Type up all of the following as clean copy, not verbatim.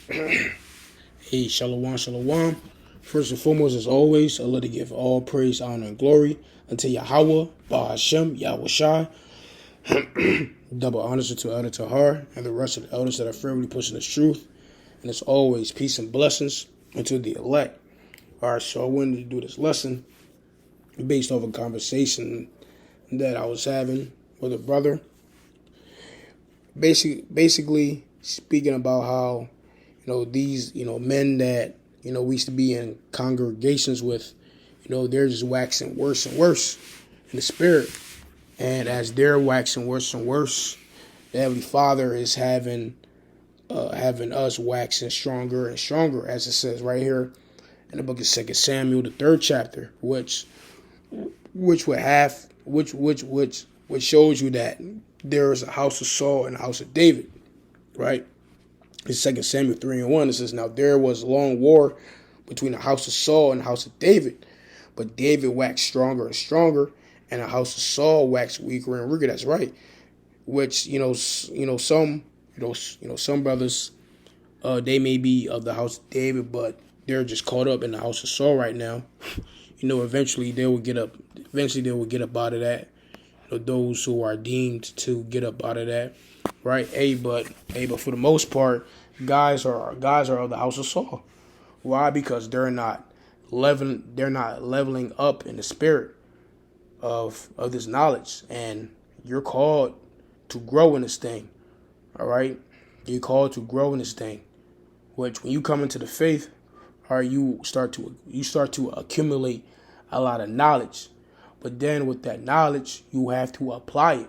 Hey, shalom, shalom. First and foremost, as always, I love to give all praise, honor, and glory unto Yahweh, Bahashem, Yahweh Shai. Double honors to Elder Tahar and the rest of the elders that are firmly pushing this truth. And as always, peace and blessings unto the elect. All right, so I wanted to do this lesson based off a conversation that I was having with a brother. Basically speaking about how these men that we used to be in congregations with, they're just waxing worse and worse in the spirit. And as they're waxing worse and worse, the Heavenly Father is having us waxing stronger and stronger, as it says right here in the book of 2 Samuel, the 3rd chapter, which shows you that there is a house of Saul and a house of David, right? In 2 Samuel 3:1, it says, "Now there was a long war between the house of Saul and the house of David, but David waxed stronger and stronger, and the house of Saul waxed weaker and weaker." That's right. Which some brothers, they may be of the house of David, but they're just caught up in the house of Saul right now. Eventually they will get up. Eventually they will get up out of that. Those who are deemed to get up out of that, right? But for the most part, guys are of the house of Saul. Why? Because they're not leveling up in the spirit of this knowledge, and you're called to grow in this thing. All right, you're called to grow in this thing. Which, when you come into the faith, you start to accumulate a lot of knowledge. But then with that knowledge, you have to apply it.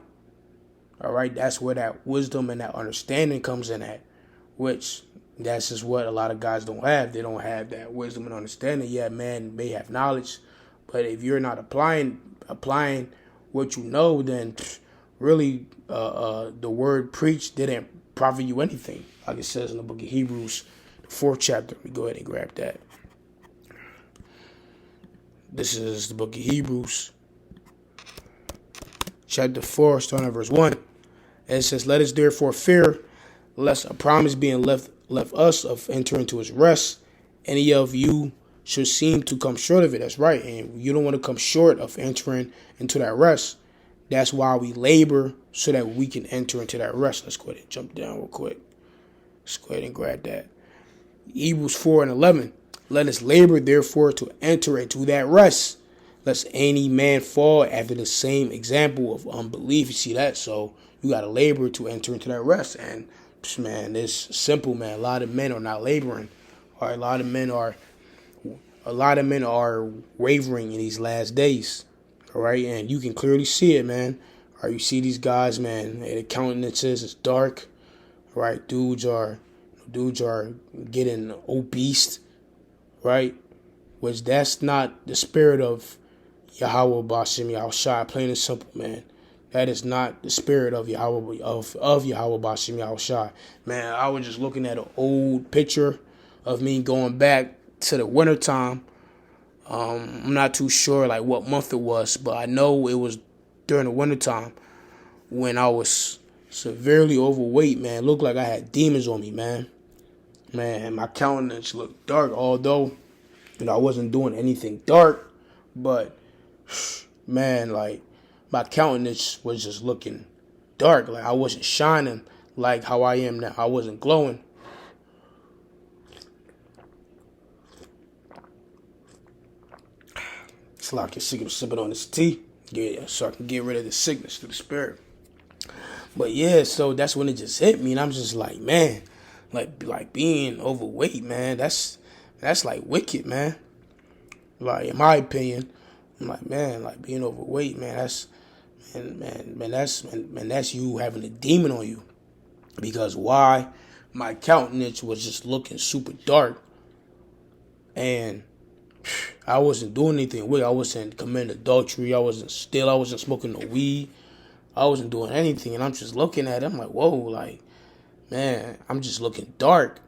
All right, that's where that wisdom and that understanding comes in at, which that's just what a lot of guys don't have. They don't have that wisdom and understanding. Yeah, man may have knowledge, but if you're not applying what you know, then really the word preached didn't profit you anything. Like it says in the book of Hebrews, the 4th chapter. Let me go ahead and grab that. This is the book of Hebrews, chapter 4, starting at verse 1. And it says, "Let us therefore fear, lest a promise being left us of entering into his rest, any of you should seem to come short of it." That's right. And you don't want to come short of entering into that rest. That's why we labor, so that we can enter into that rest. Let's go ahead and jump down real quick. Let's go ahead and grab that. Hebrews 4:11. "Let us labor, therefore, to enter into that rest, lest any man fall after the same example of unbelief." You see that? So you got to labor to enter into that rest. And, man, it's simple, man. A lot of men are not laboring. All right, a lot of men are wavering in these last days. All right, and you can clearly see it, man. All right, you see these guys, man. The countenances is dark. All right, dudes are getting obese. Right, which that's not the spirit of Yahweh Bashim Yahweh Shai. Plain and simple, man. That is not the spirit of Yahweh of Yahweh Bashim Yahweh Shai. Man, I was just looking at an old picture of me going back to the wintertime. I'm not too sure like what month it was, but I know it was during the wintertime when I was severely overweight, man. It looked like I had demons on me, man. Man, my countenance looked dark, although I wasn't doing anything dark, but man, like my countenance was just looking dark. Like I wasn't shining like how I am now. I wasn't glowing. It's like you're sick of sipping on this tea, so I can get rid of the sickness through the spirit. But yeah, so that's when it just hit me, and I'm just like, man, like being overweight, man. That's like wicked, man. Like in my opinion, I'm like, man, like being overweight, man. That's you having a demon on you. Because why? My countenance was just looking super dark, and I wasn't doing anything with it. I wasn't committing adultery. I wasn't smoking no weed. I wasn't doing anything, and I'm just looking at it. I'm like, whoa, like, man, I'm just looking dark.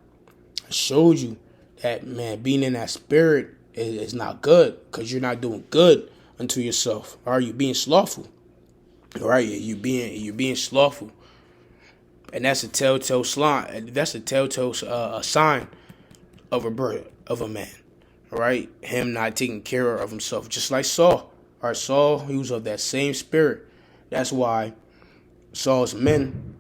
I showed you that, man, being in that spirit is not good, because you're not doing good unto yourself. Or you're being slothful. All right, you're being slothful. And that's a telltale sign. That's a telltale sign of a man. All right, him not taking care of himself, just like Saul. All right, Saul, he was of that same spirit. That's why Saul's men,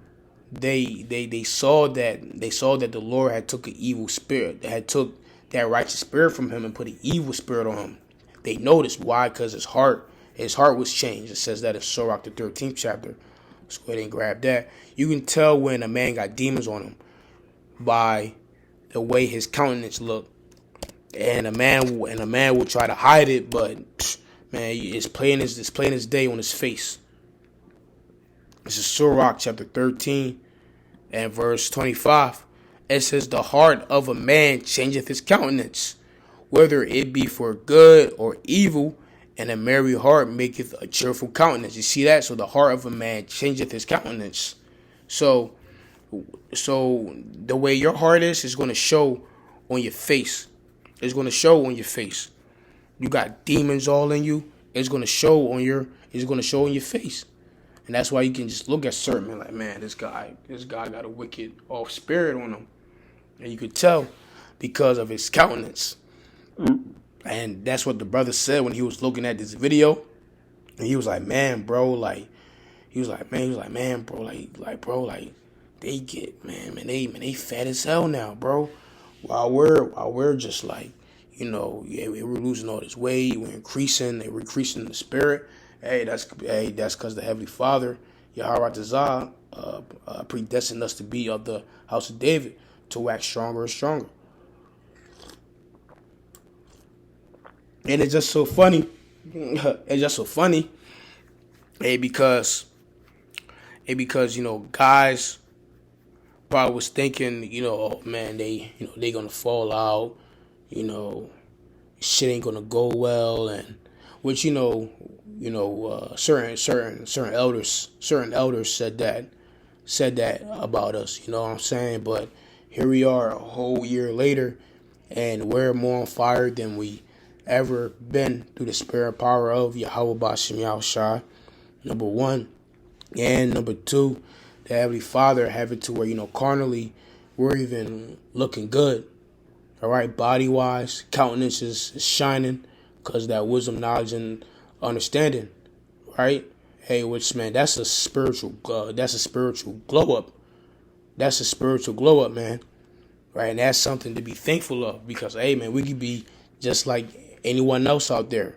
they saw that the Lord had took an evil spirit, had took that righteous spirit from him and put an evil spirit on him. They noticed why, because his heart was changed. It says that in Sirach the 13th chapter. Let's go ahead and grab that. You can tell when a man got demons on him by the way his countenance looked. And a man will try to hide it, but man, it's plain as day on his face. This is Sirach chapter 13 and verse 25. It says, "The heart of a man changeth his countenance, whether it be for good or evil, and a merry heart maketh a cheerful countenance." You see that? So the heart of a man changeth his countenance. So the way your heart is going to show on your face. It's going to show on your face. You got demons all in you. It's going to show on your face. And that's why you can just look at certain men like, man, this guy got a wicked off spirit on him. And you could tell because of his countenance. And that's what the brother said when he was looking at this video. And he was like, man, bro, like, they get, they fat as hell now, bro. While we're just like, we're losing all this weight, we're increasing the spirit. Hey, that's because the Heavenly Father, Yahweh Tazah, predestined us to be of the house of David, to wax stronger and stronger. And it's just so funny. Because guys probably was thinking, oh man, they gonna fall out, shit ain't gonna go well, and which certain elders said that about us, you know what I'm saying? But here we are a whole year later, and we're more on fire than we ever been through the spirit power of Yahweh Bashim Yahushua, number one. And number two, the Heavenly Father have it to where, carnally, we're even looking good. All right, body-wise, countenance is shining because that wisdom, knowledge, and understanding, right? Hey, which, man, that's a spiritual glow up. That's a spiritual glow up, man. Right, and that's something to be thankful of because, hey, man, we could be just like anyone else out there,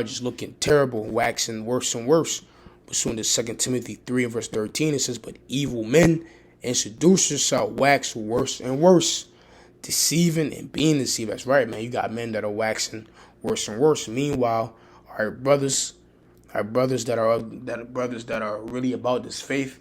just looking terrible, waxing worse and worse. Pursuant to 2 Timothy 3 and verse 13, it says, "But evil men and seducers shall wax worse and worse, deceiving and being deceived." That's right, man. You got men that are waxing worse and worse. Meanwhile, our brothers that are really about this faith,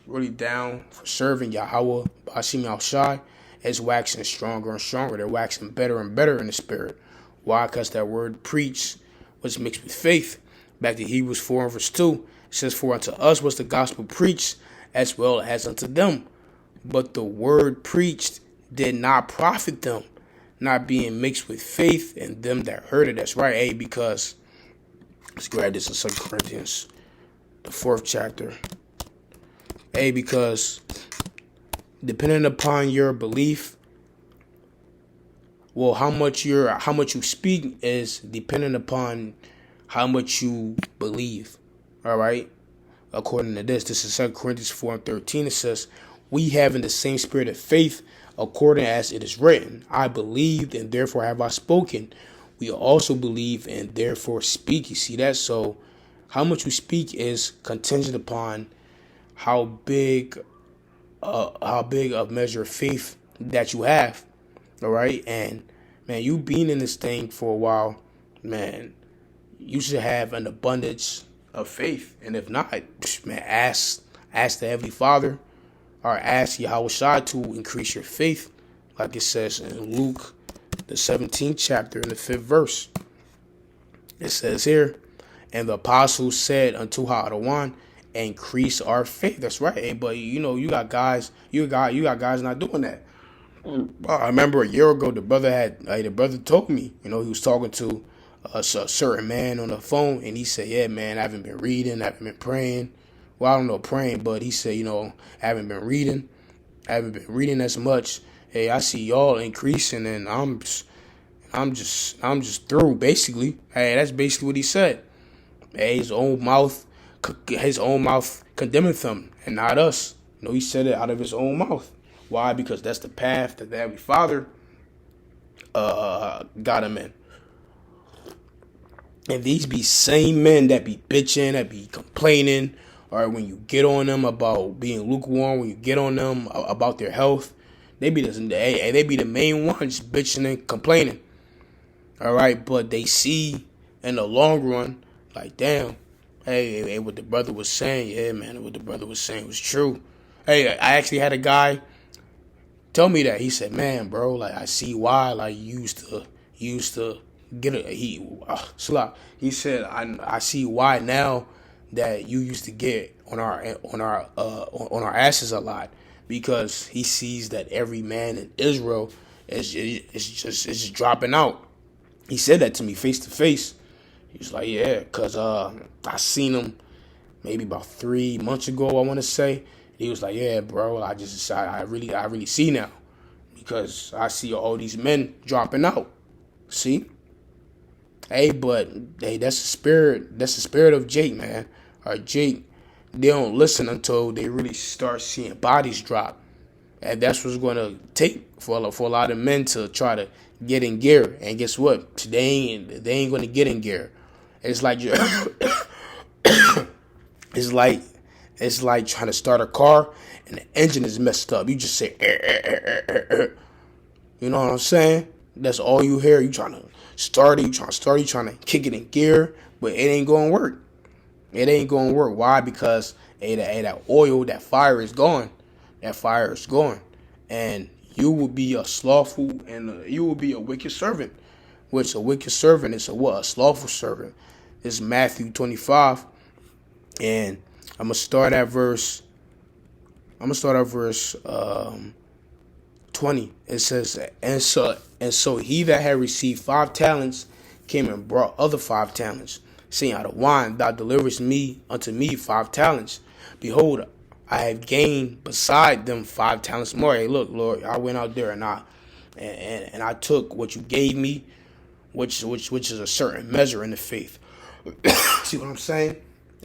really down for serving Yahweh Bashim Yahushai, is waxing stronger and stronger. They're waxing better and better in the spirit. Why? Because that word preach was mixed with faith. Back to Hebrews 4 and verse 2. It says, "For unto us was the gospel preached, as well as unto them. But the word preached did not profit them, not being mixed with faith in them that heard it." That's right, because let's grab this in 2 Corinthians, the 4th chapter. Because depending upon your belief, well, how much you speak is dependent upon how much you believe. All right. According to this is 2 Corinthians 4 and 13. It says, "We have in the same spirit of faith, according as it is written, I believed and therefore have I spoken. We also believe and therefore speak." You see that? So how much you speak is contingent upon how big of measure of faith that you have. All right. And man, you been in this thing for a while, man, you should have an abundance of faith. And if not, man, ask the Heavenly Father or ask Yahweh Shai to increase your faith, like it says in Luke, the 17th chapter, in the 5th verse. It says here, "And the apostles said unto Hadawan, increase our faith." That's right. Hey, but you got guys not doing that. I remember a year ago, the brother told me, he was talking to a certain man on the phone, and he said, "Yeah, man, I haven't been reading, I haven't been praying, well, I don't know, praying, but he said, I haven't been reading. I haven't been reading as much. Hey, I see y'all increasing, and I'm just through. Basically, hey, that's basically what he said. Hey, his own mouth condemneth him, and not us. He said it out of his own mouth. Why? Because that's the path that the Heavenly Father got him in. And these be same men that be bitching, that be complaining, or when you get on them about being lukewarm, when you get on them about their health, they be the main ones bitching and complaining. All right, but they see in the long run, like, damn, hey, what the brother was saying, yeah, man, what the brother was saying was true. Hey, I actually had a guy tell me that. He said, man, bro, like, I see why, like, you used to get it. He said, I see why now that you used to get on our asses a lot, because he sees that every man in Israel is just dropping out. He said that to me face to face. He was like, yeah, because I seen him maybe about 3 months ago, I want to say. He was like, yeah, bro, I really see now, because I see all these men dropping out. See? Hey, but hey, that's the spirit of Jake, man. Jake, they don't listen until they really start seeing bodies drop. And that's what's going to take for a lot of men to try to get in gear. And guess what? They ain't going to get in gear. It's like it's like trying to start a car and the engine is messed up. You just say, you know what I'm saying? That's all you hear. You trying to start it, you trying to kick it in gear, but it ain't going to work. It ain't going to work. Why? Because that oil, that fire is gone. That fire is gone. And you will be a slothful and you will be a wicked servant. Which a wicked servant is a slothful servant. It's Matthew 25. And I'm going to start at verse 20. It says, and so he that had received 5 talents came and brought other 5 talents, saying, out of wine thou deliverest unto me 5 talents. Behold, I have gained beside them 5 talents more. Hey, look, Lord, I went out there and I took what you gave me, which is a certain measure in the faith. See what I'm saying?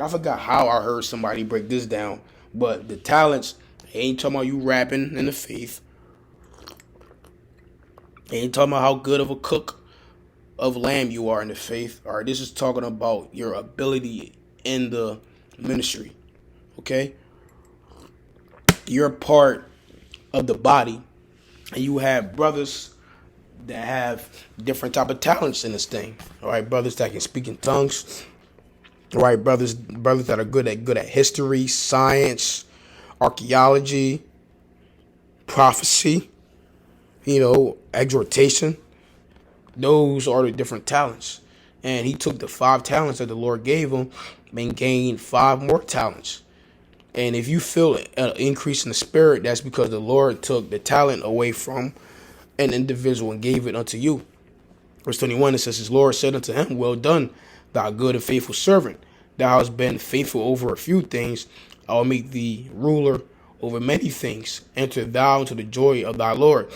I forgot how I heard somebody break this down, but the talents, ain't talking about you rapping in the faith. Ain't talking about how good of a cook of lamb you are in the faith. All right, this is talking about your ability in the ministry. Okay? You're part of the body, and you have brothers that have different type of talents in this thing. All right, brothers that can speak in tongues. All right, brothers that are good at history, science, archaeology, prophecy, exhortation. Those are the different talents. And he took the 5 talents that the Lord gave him and gained 5 more talents. And if you feel an increase in the spirit, that's because the Lord took the talent away from an individual and gave it unto you. Verse 21, it says, his Lord said unto him, well done, thou good and faithful servant. Thou hast been faithful over a few things. I will make thee ruler over many things. Enter thou into the joy of thy Lord.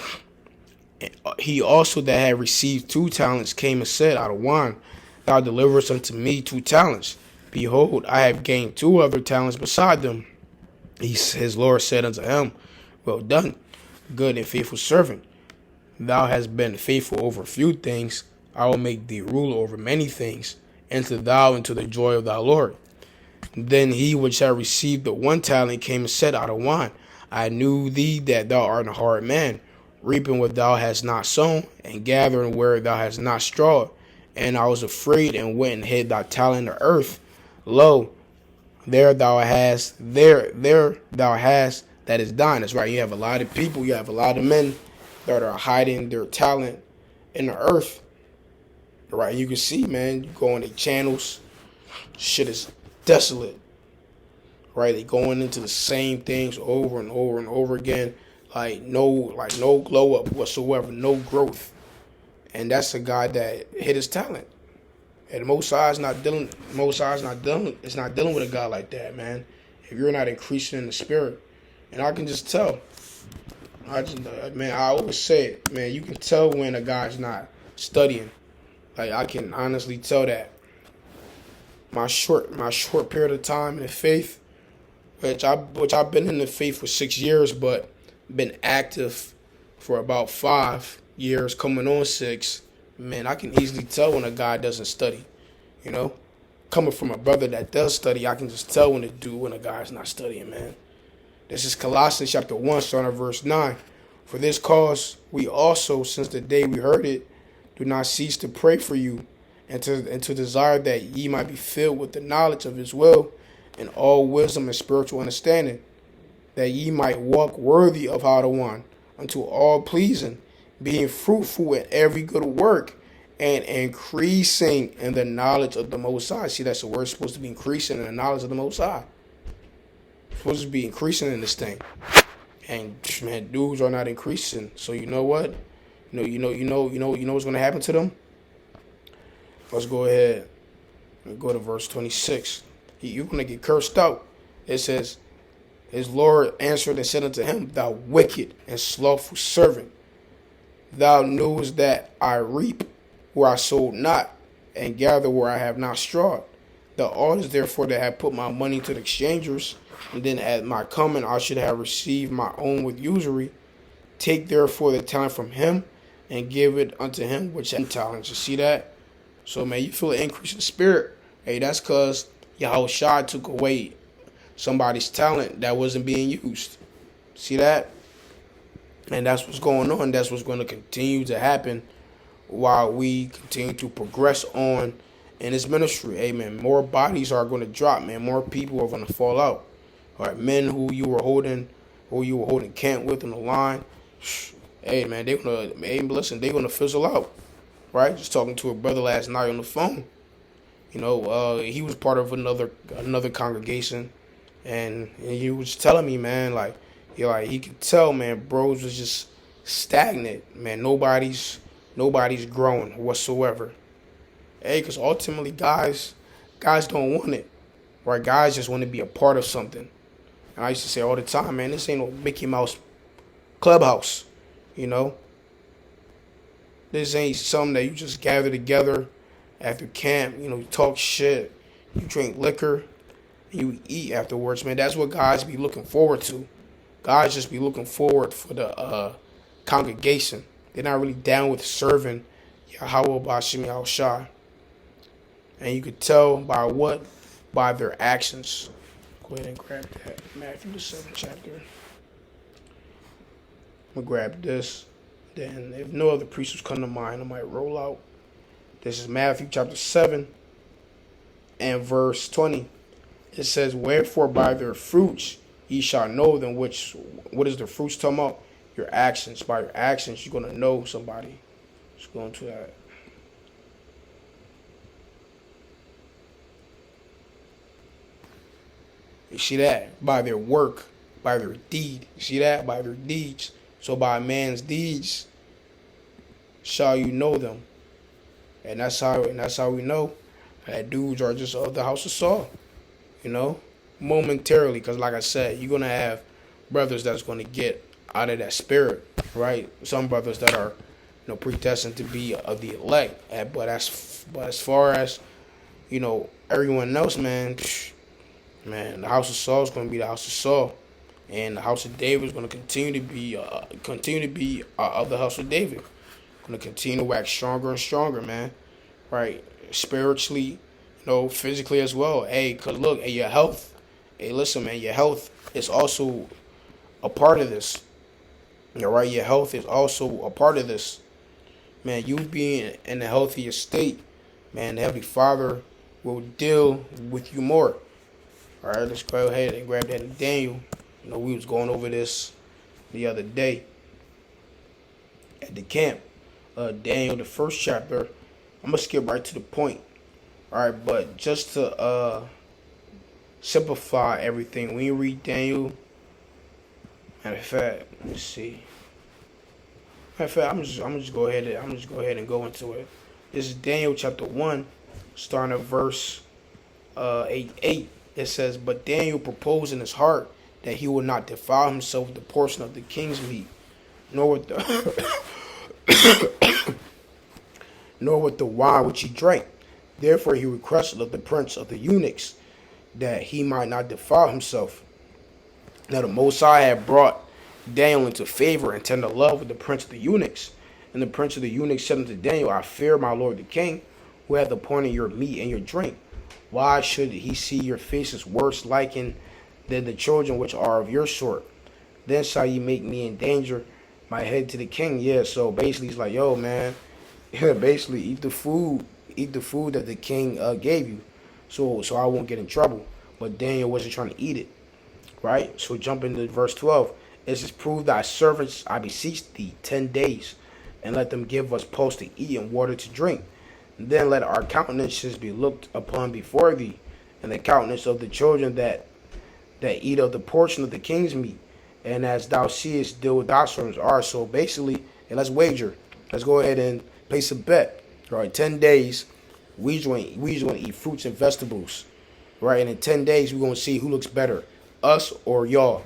He also that had received 2 talents came and said, out of wine, thou deliverest unto me 2 talents. Behold, I have gained 2 other talents beside them. His Lord said unto him, well done, good and faithful servant. Thou hast been faithful over a few things. I will make thee ruler over many things. Enter thou into the joy of thy Lord. Then he which had received the 1 talent came and said, out of wine, I knew thee that thou art a hard man, reaping what thou hast not sown, and gathering where thou hast not strawed. And I was afraid and went and hid thy talent in the earth. Lo, there thou hast that is thine. That's right. You have a lot of people, you have a lot of men that are hiding their talent in the earth. Right, you can see, man, you go on their channels, shit is desolate. Right, they going into the same things over and over and over again, like no glow up whatsoever, no growth. And that's a guy that hit his talent. And Most High is not dealing with a guy like that, man. if you're not increasing in the spirit. And I can just tell. I always say it, man, you can tell when a guy's not studying. Like, I can honestly tell that. My short period of time in the faith, which I've been in the faith for 6 years, but been active for about 5 years, coming on 6. Man, I can easily tell when a guy doesn't study. You know, coming from a brother that does study, I can just tell when a guy's not studying, man. This is Colossians chapter 1, starting at verse 9. For this cause we also, since the day we heard it, do not cease to pray for you, and to desire that ye might be filled with the knowledge of his will, and all wisdom and spiritual understanding, that ye might walk worthy of how to one, unto all pleasing, being fruitful in every good work, and increasing in the knowledge of the Most High. See, that's the word, supposed to be increasing in the knowledge of the Most High. Supposed to be increasing in this thing. And man, dudes are not increasing. So you know what? You know what's gonna happen to them? Let's go ahead and go to verse 26. You're gonna get cursed out. It says, his Lord answered and said unto him, thou wicked and slothful servant, thou knewest that I reap where I sowed not, and gather where I have not strawed. Thou oughtest therefore to have put my money to the exchangers, and then at my coming I should have received my own with usury. Take therefore the talent from him, and give it unto him which had talents. You see that? So man, you feel an increase in spirit. Hey, that's because Yahushua took away somebody's talent that wasn't being used. See that? And that's what's going on. That's what's going to continue to happen while we continue to progress on in this ministry. Amen. More bodies are going to drop, man. More people are going to fall out. All right, men who you were holding camp with on the line. Hey man, they're gonna fizzle out. Right? Just talking to a brother last night on the phone. You know, he was part of another congregation, and he was telling me, man, like he could tell, man, bros was just stagnant, man. Nobody's growing whatsoever. Hey, because ultimately, guys don't want it, right? Guys just want to be a part of something. And I used to say all the time, man, this ain't no Mickey Mouse clubhouse, you know. This ain't something that you just gather together after camp, you know, you talk shit, you drink liquor, and you eat afterwards, man. That's what guys be looking forward to. Guys just be looking forward for the congregation. They're not really down with serving Yahweh Bashim Yahushua. And you could tell by what? By their actions. Go ahead and grab that. Matthew the 7th chapter. I'm going to grab this. Then if no other precepts come to mind, I might roll out. This is Matthew chapter 7 and verse 20. It says, wherefore by their fruits ye shall know them. What is the fruits talking about? Your actions. By your actions, you're going to know somebody. Let's go into that. You see that? By their work, by their deed. You see that? By their deeds. So by a man's deeds shall you know them. And that's how we know that dudes are just of the house of Saul. You know? Momentarily. Because like I said, you're going to have brothers that's going to get out of that spirit. Right? Some brothers that are, you know, predestined to be of the elect. But as far as, you know, everyone else, man, the house of Saul is going to be the house of Saul. And the house of David is going to continue to be of the house of David. Going to continue to wax stronger and stronger, man. Right? Spiritually, you know, physically as well. Hey, because look, hey, your health. Hey, listen, man, your health is also a part of this. All right? Your health is also a part of this. Man, you being in a healthier state, man, the Heavenly Father will deal with you more. All right, let's go ahead and grab that in Daniel. You know, we was going over this the other day at the camp. Daniel, the first chapter. I'm going to skip right to the point. All right, but just to simplify everything, when you read Daniel, matter of fact, let's see. Matter of fact, I'm just go ahead and go into it. This is Daniel chapter 1, starting at verse 8. It says, but Daniel proposed in his heart that he would not defile himself with the portion of the king's meat, nor with the nor with the wine which he drank. Therefore he requested of the prince of the eunuchs that he might not defile himself. Now the Most High had brought Daniel into favor and tender love with the prince of the eunuchs. And the prince of the eunuchs said unto Daniel, I fear my lord the king, who hath appointed your meat and your drink. Why should he see your faces worse likened than the children which are of your sort? Then shall ye make me endanger my head to the king. Yeah, so basically he's like, yo, man, basically eat the food that the king gave you, so I won't get in trouble. But Daniel wasn't trying to eat it, right? So jump into verse 12. It says, prove thy servants, I beseech thee, 10 days, and let them give us pulse to eat and water to drink. And then let our countenances be looked upon before thee, and the countenance of the children that eat of the portion of the king's meat. And as thou seest, deal with thy servants are. So basically, and let's wager. Let's go ahead and place a bet. All right, 10 days, we just want to eat fruits and vegetables. Right, and in 10 days, we're going to see who looks better, us or y'all.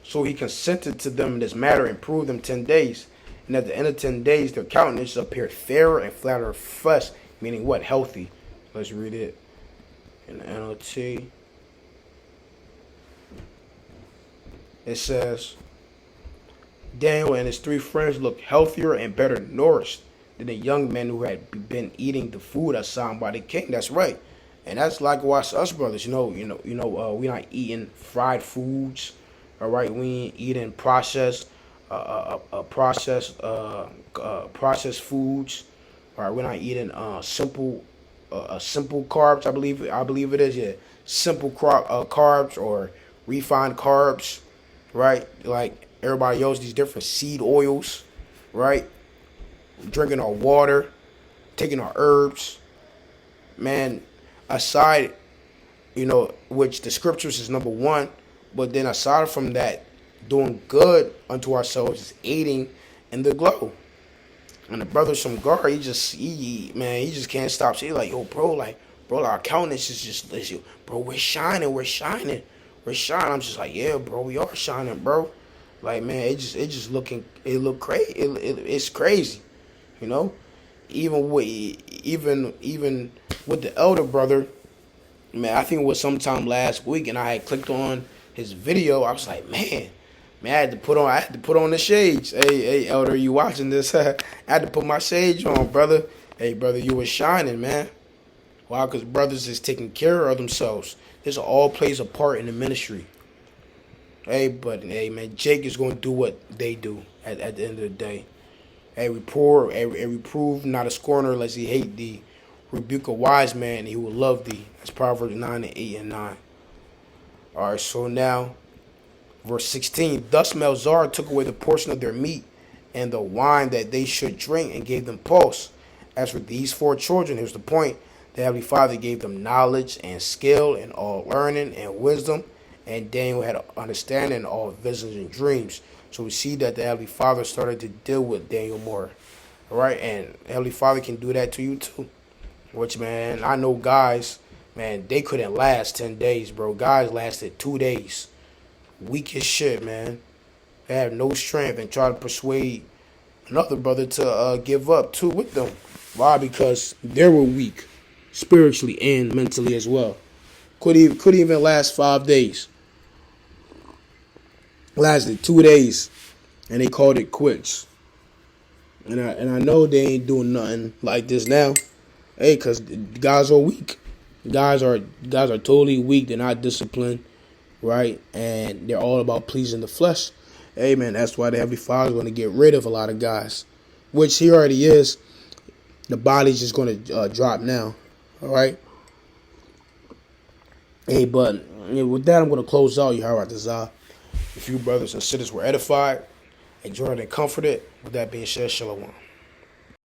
So he consented to them in this matter and proved them 10 days. And at the end of 10 days, their countenance appeared fairer and flatter of flesh, meaning what? Healthy. Let's read it in the NLT. It says, Daniel and his 3 friends looked healthier and better nourished than the young men who had been eating the food assigned by the king. That's right. And that's likewise us brothers. We're not eating fried foods. All right, we ain't eating processed foods. All right, we're not eating simple carbs. I believe it is. Yeah, simple carbs or refined carbs. Right, like everybody else, these different seed oils. Right, drinking our water, taking our herbs. Man, aside, which the scriptures is number one. But then aside from that, doing good unto ourselves is aiding in the glow. And the brother Shamgar, he just can't stop saying like, yo, bro, our countenance is just, bro, we're shining. I'm just like, yeah, bro, we are shining, bro. Like, man, it look crazy. It's crazy, Even with the elder brother, man, I think it was sometime last week, and I had clicked on his video. I was like, man, I had to put on the shades. Hey, elder, you watching this? I had to put my shades on, brother. Hey, brother, you was shining, man. Why? Because brothers is taking care of themselves. This all plays a part in the ministry. Hey, man, Jake is going to do what they do at the end of the day. Hey, reprove not a scorner lest he hate thee. Rebuke a wise man, and he will love thee. That's Proverbs 9 and 8 and 9. All right, so now, verse 16. Thus Melzar took away the portion of their meat and the wine that they should drink and gave them pulse. As for these 4 children, here's the point. The Heavenly Father gave them knowledge and skill and all learning and wisdom. And Daniel had understanding in all visions and dreams. So we see that the Heavenly Father started to deal with Daniel more. All right, and Heavenly Father can do that to you too. Which, man, I know guys, man, they couldn't last 10 days, bro. Guys lasted 2 days. Weak as shit, man. They have no strength and try to persuade another brother to give up too with them. Why? Because they were weak, spiritually and mentally as well. Could even last 5 days. Lasted 2 days, and they called it quits. And I know they ain't doing nothing like this now. Hey, cause guys are weak. Guys are totally weak. They're not disciplined, right? And they're all about pleasing the flesh. Hey, man, that's why the Heavenly Father's going to get rid of a lot of guys, which he already is. The body's just going to drop now, all right? Hey, but with that, I'm going to close out. Yahweh Tazah. If you brothers and sisters were edified, enjoyed and comforted, with that being said, Shalom.